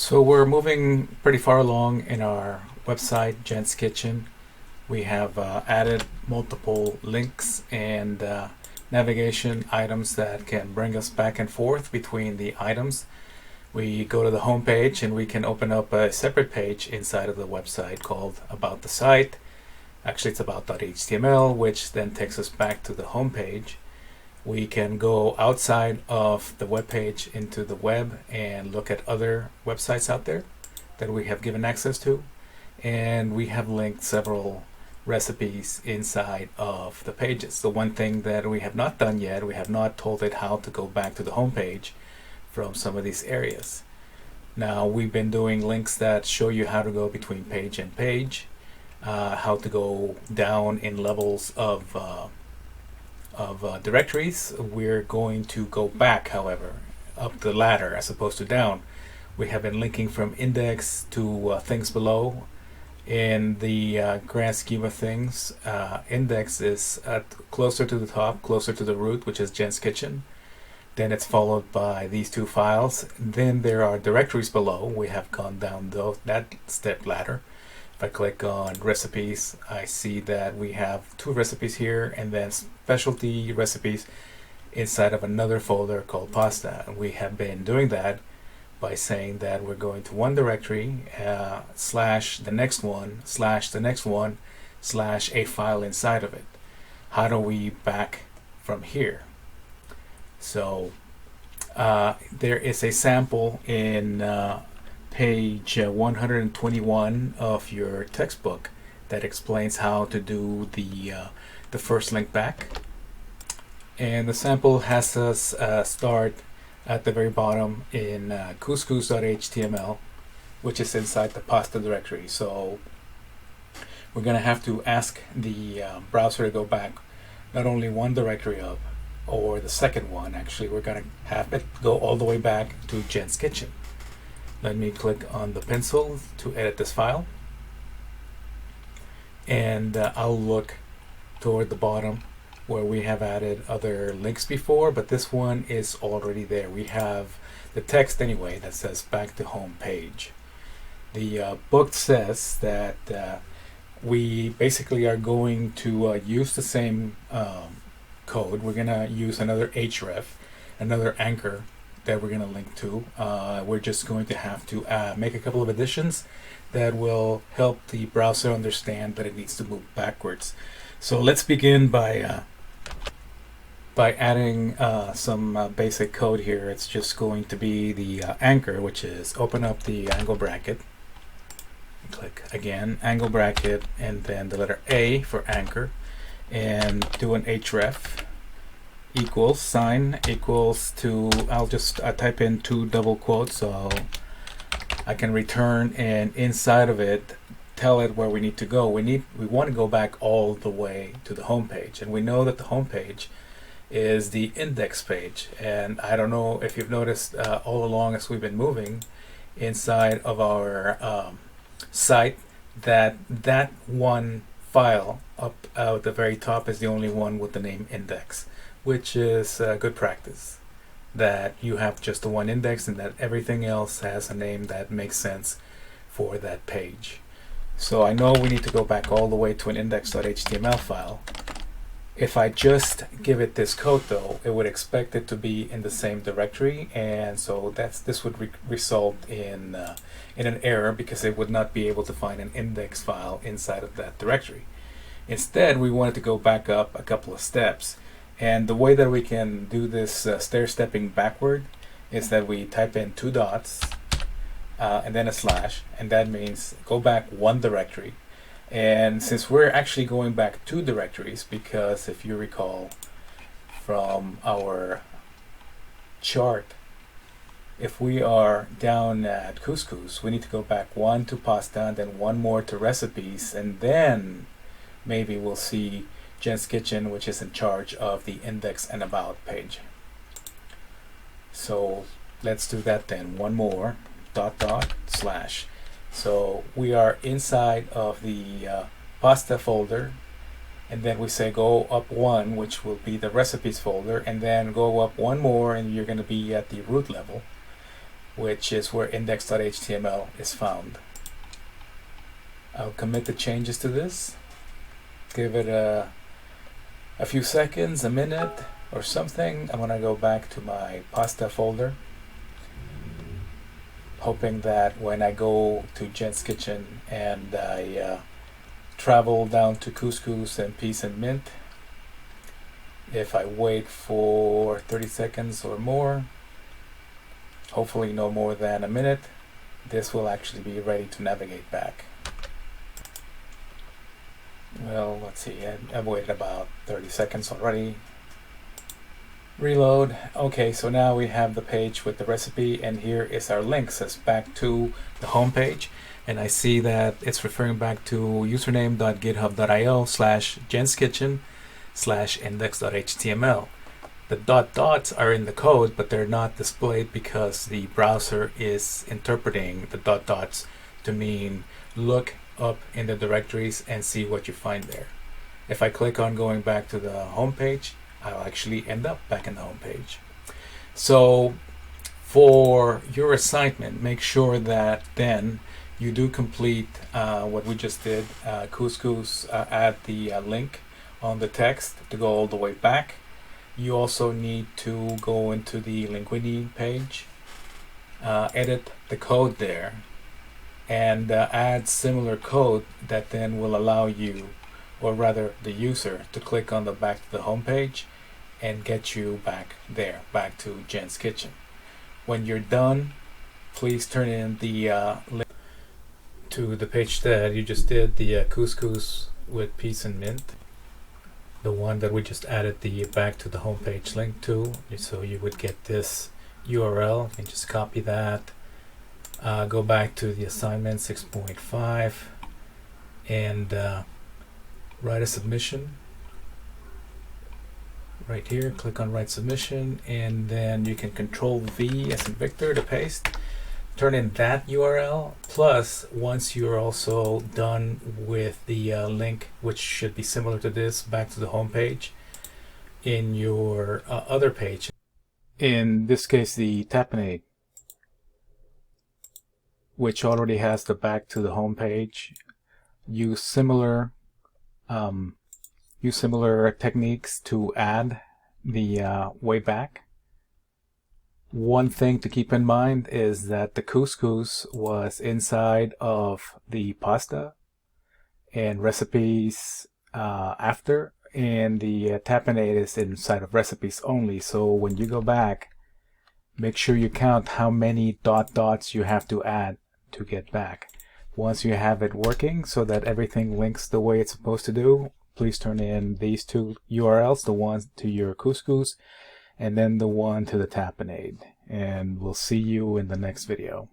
So we're moving pretty far along in our website, Jen's Kitchen. We have added multiple links and navigation items that can bring us back and forth between the items. We go to the home page and we can open up a separate page inside of the website called About the Site. Actually, it's about.html, which then takes us back to the home page. We can go outside of the web page into the web and look at other websites out there that we have given access to. And we have linked several recipes inside of the pages. The one thing that we have not done yet, we have not told it how to go back to the home page from some of these areas. Now, we've been doing links that show you how to go between page and page, how to go down in levels of directories. We're going to go back, however, up the ladder as opposed to down. We have been linking from index to things below. In the grand scheme of things, index is closer to the top, closer to the root, which is Jen's Kitchen. Then it's followed by these two files. Then there are directories below. We have gone down that step ladder. If I click on recipes, I see that we have two recipes here and then specialty recipes inside of another folder called pasta. We have been doing that by saying that we're going to one directory, slash the next one, slash the next one, slash a file inside of it. How do we back from here? So there is a sample in page 121 of your textbook that explains how to do the first link back. And the sample has us start at the very bottom in couscous.html, which is inside the pasta directory. So we're going to have to ask the browser to go back not only one directory up, or the second one. Actually, we're going to have it go all the way back to Jen's Kitchen. Let me click on the pencil to edit this file, and I'll look toward the bottom where we have added other links before, but this one is already there. We have the text anyway that says back to home page. The book says that we basically are going to use the same code. We're going to use another href, another anchor that we're going to link to. We're just going to have to make a couple of additions that will help the browser understand that it needs to move backwards. So let's begin by adding some basic code here. It's just going to be the anchor, which is open up the angle bracket, click again, angle bracket, and then the letter A for anchor, and do an href equals sign equals to, I'll just type in two double quotes so I can return, and inside of it tell it where we need to go. We want to go back all the way to the home page, and we know that the home page is the index page. And I don't know if you've noticed all along as we've been moving inside of our site that one file up at the very top is the only one with the name index, which is good practice, that you have just the one index and that everything else has a name that makes sense for that page. So I know we need to go back all the way to an index.html file. If I just give it this code though, it would expect it to be in the same directory, and so this would result in an error because it would not be able to find an index file inside of that directory. Instead, we wanted to go back up a couple of steps, and the way that we can do this stair-stepping backward is that we type in two dots and then a slash, and that means go back one directory. And since we're actually going back two directories, because if you recall from our chart, if we are down at couscous, we need to go back one to pasta and then one more to recipes, and then maybe we'll see Jen's Kitchen, which is in charge of the index and about page. So let's do that then. One more, dot slash. So we are inside of the pasta folder, and then we say go up one, which will be the recipes folder, and then go up one more and you're going to be at the root level. which is where index.html is found. I'll commit the changes to this, give it a few seconds, a minute or something. I'm gonna go back to my pasta folder, hoping that when I go to Jen's Kitchen and I travel down to couscous and peas and mint, if I wait for 30 seconds or more, hopefully no more than a minute, this will actually be ready to navigate back. Well, let's see, I've waited about 30 seconds already. Reload. Okay, so now we have the page with the recipe, and here is our link. It says back to the home page, and I see that it's referring back to username.github.io/jenskitchen/index.html. The dots are in the code, but they're not displayed because the browser is interpreting the dots to mean look up in the directories and see what you find there. If I click on going back to the home page, I'll actually end up back in the home page. So for your assignment, make sure that then you do complete what we just did. Couscous, add the link on the text to go all the way back. You also need to go into the Linguini page, edit the code there, and add similar code that then will allow you, or rather the user, to click on the back to the home page and get you back there, back to Jen's Kitchen. When you're done, please turn in the link to the page that you just did, the couscous with peas and mint, the one that we just added the back to the home page link to. So you would get this URL. You can just copy that, go back to the assignment 6.5 and write a submission right here. Click on write submission, and then you can Control V as in Victor to paste. Turn in that URL, plus once you're also done with the link, which should be similar to this, back to the home page, in your other page, in this case the tapenade, which already has the back to the home page, use similar techniques to add the way back. One thing to keep in mind is that the couscous was inside of the pasta and recipes after, and the tapenade is inside of recipes only. So when you go back, make sure you count how many dots you have to add to get back. Once you have it working so that everything links the way it's supposed to do, please turn in these two URLs, the one to your couscous and then the one to the tapenade. And we'll see you in the next video.